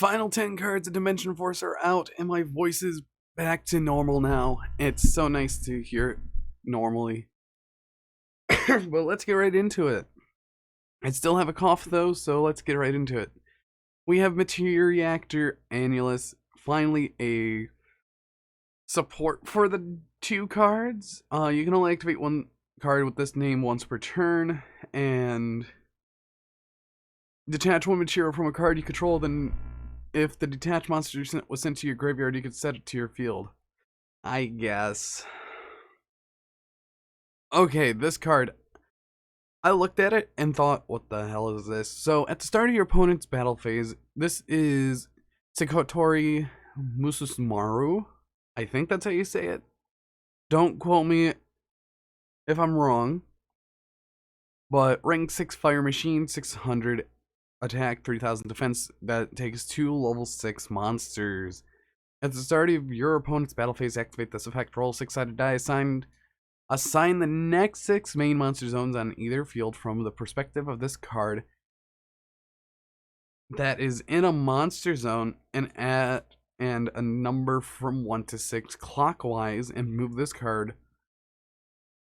Final 10 cards of Dimension Force are out, and my voice is back to normal now. It's so nice to hear it normally. But let's get right into it. I still have a cough though, so let's get right into it. We have Reactor, Annulus, finally a support for the 2 cards. You can only activate 1 card with this name once per turn, and detach 1 material from a card you control, then if the detached monster was sent to your graveyard, you could set it to your field. I guess. Okay, this card. I looked at it and thought, what the hell is this? So, at the start of your opponent's battle phase, this is Secretory Mususmaru. I think that's how you say it. Don't quote me if I'm wrong. But rank 6 fire machine, 600 attack, 3000 defense, that takes 2 level 6 monsters. At the start of your opponent's battle phase, activate this effect. Roll 6-sided die. Assign the next 6 main monster zones on either field from the perspective of this card that is in a monster zone, and a number from 1 to 6 clockwise, and move this card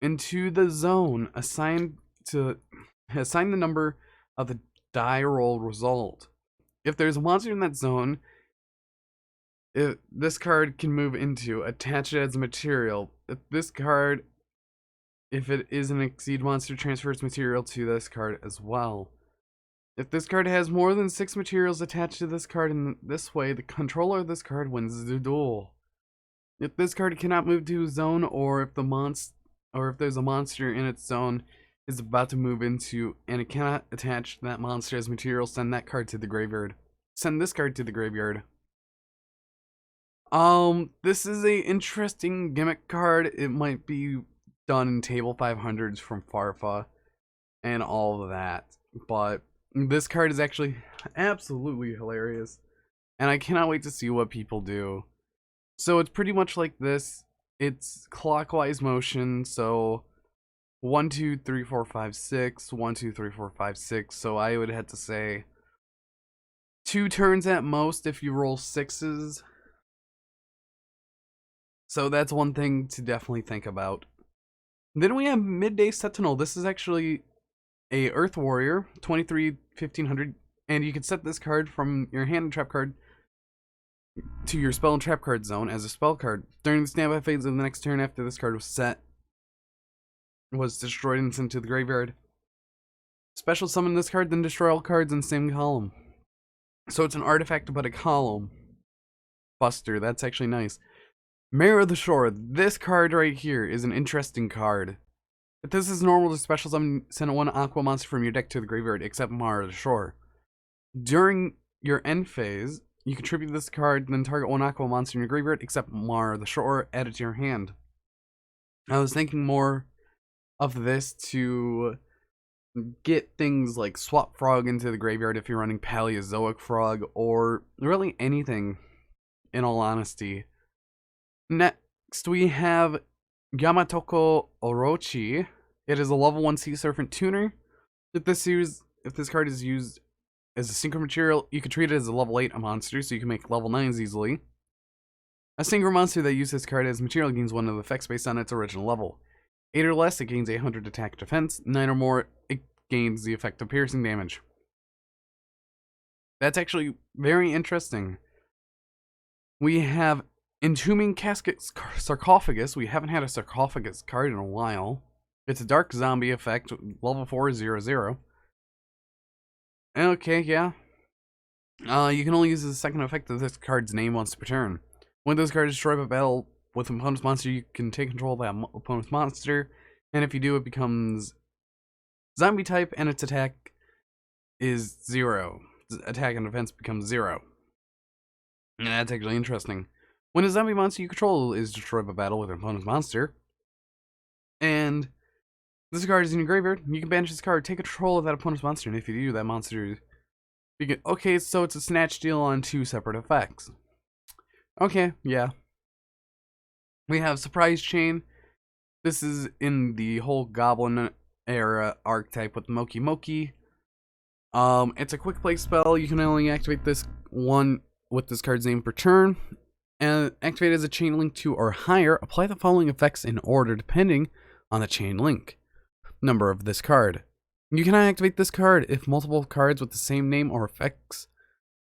into the zone. Assign the number of the die roll result. If there's a monster in that zone, this card can move into, attach it as a material. If it is an exceed monster, transfers material to this card as well. If this card has more than 6 materials attached to this card in this way, the controller of this card wins the duel. If this card cannot move to a zone, or if there's a monster in its zone is about to move into, and it cannot attach that monster as material, send that card to the graveyard. Send this card to the graveyard. This is a interesting gimmick card. It might be done in table 500s from Farfa and all of that, but this card is actually absolutely hilarious, and I cannot wait to see what people do. So it's pretty much like this. It's clockwise motion, so 1, 2, 3, 4, 5, 6, 1, 2, 3, 4, 5, 6. So I would have to say 2 turns at most if you roll 6s. So that's one thing to definitely think about. Then we have Midday Sentinel. This is actually a Earth Warrior, 23, 1500, and you can set this card from your hand and trap card to your spell and trap card zone as a spell card. During the standby phase of the next turn after this card was destroyed and sent to the graveyard, special summon this card, then destroy all cards in the same column. So it's an artifact but a column buster. That's actually nice. Mirror of the Shore. This card right here is an interesting card. If this is normal to special summon, send 1 aqua monster from your deck to the graveyard, except Mirror of the Shore. During your end phase, you contribute this card, then target 1 aqua monster in your graveyard, except Mirror of the Shore, add it to your hand. I was thinking more of this to get things like Swap Frog into the graveyard if you're running Paleozoic Frog, or really anything, in all honesty. Next, we have Yamatoko Orochi. It is a level 1 Sea Serpent tuner. If this card is used as a synchro material, you can treat it as a level 8 monster, so you can make level 9s easily. A synchro monster that uses this card as material gains 1 of the effects based on its original level. 8 or less, it gains 800 attack defense. 9 or more, it gains the effect of piercing damage. That's actually very interesting. We have Entombing, Casket, Sarcophagus. We haven't had a Sarcophagus card in a while. It's a dark zombie effect, level 4/0/0. Okay, yeah. You can only use the second effect of this card's name once per turn. When this card is destroyed by battle with an opponent's monster, you can take control of that opponent's monster, and if you do, it becomes zombie type, and its attack is 0. Attack and defense becomes 0. And that's actually interesting. When a zombie monster you control is destroyed by battle with an opponent's monster, and this card is in your graveyard, you can banish this card, take control of that opponent's monster, and if you do, that monster... Okay, so it's a snatch deal on 2 separate effects. Okay, yeah. We have Surprise Chain. This is in the whole Goblin era archetype with Moki Moki. It's a quick play spell. You can only activate this one with this card's name per turn. And activate as a chain link 2 or higher. Apply the following effects in order depending on the chain link number of this card. You cannot activate this card if multiple cards with the same name or effects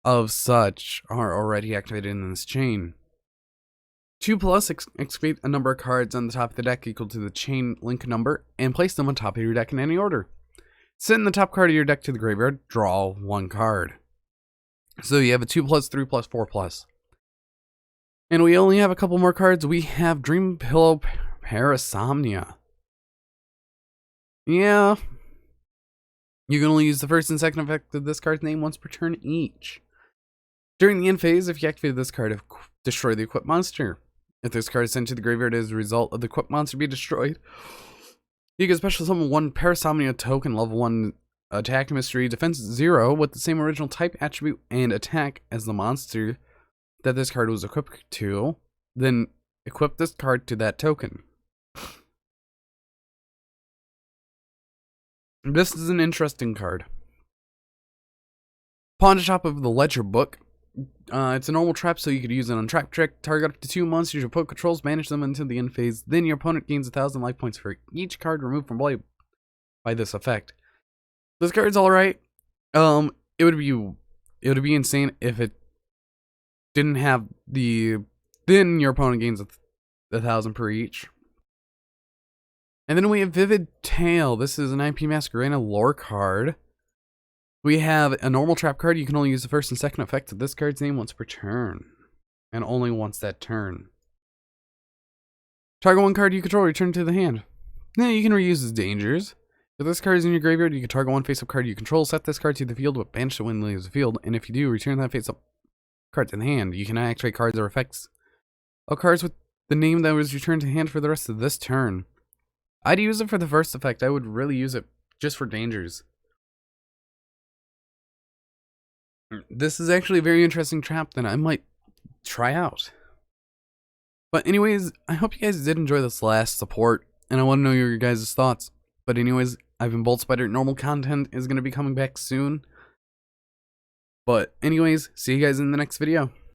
of such are already activated in this chain. 2+, activate a number of cards on the top of the deck equal to the chain link number and place them on top of your deck in any order. Send the top card of your deck to the graveyard, draw 1 card. So you have a 2+, 3+, 4+. And we only have a couple more cards. We have Dream Pillow Parasomnia. Yeah. You can only use the first and second effect of this card's name once per turn each. During the end phase, if you activate this card, destroy the equipped monster. If this card is sent to the graveyard as a result of the equipped monster being destroyed, you can special summon 1 Parasomnia token, level 1 attack, mystery, defense 0, with the same original type, attribute, and attack as the monster that this card was equipped to. Then equip this card to that token. This is an interesting card. Pawn to top of the ledger book. It's a normal trap, so you could use it on trap trick. Target up to 2 monsters your opponent controls, manage them until the end phase. Then your opponent gains 1,000 life points for each card removed from play by this effect. This card's alright. It would be insane if it didn't have the. Then your opponent gains 1,000 per each. And then we have Vivid Tale. This is an IP Masquerade lore card. We have a normal trap card. You can only use the first and second effect of this card's name once per turn. And only once that turn. Target 1 card you control, return to the hand. Now you can reuse as dangers. If this card is in your graveyard, you can target 1 face-up card you control, set this card to the field, but banish it when it leaves the field. And if you do, return that face-up card to the hand. You cannot activate cards or effects of cards with the name that was returned to hand for the rest of this turn. I'd use it for the first effect. I would really use it just for dangers. This is actually a very interesting trap that I might try out. But anyways, I hope you guys did enjoy this last support, and I want to know your guys' thoughts. But anyways, I've been Bolt Spider. Normal content is going to be coming back soon. But anyways, see you guys in the next video.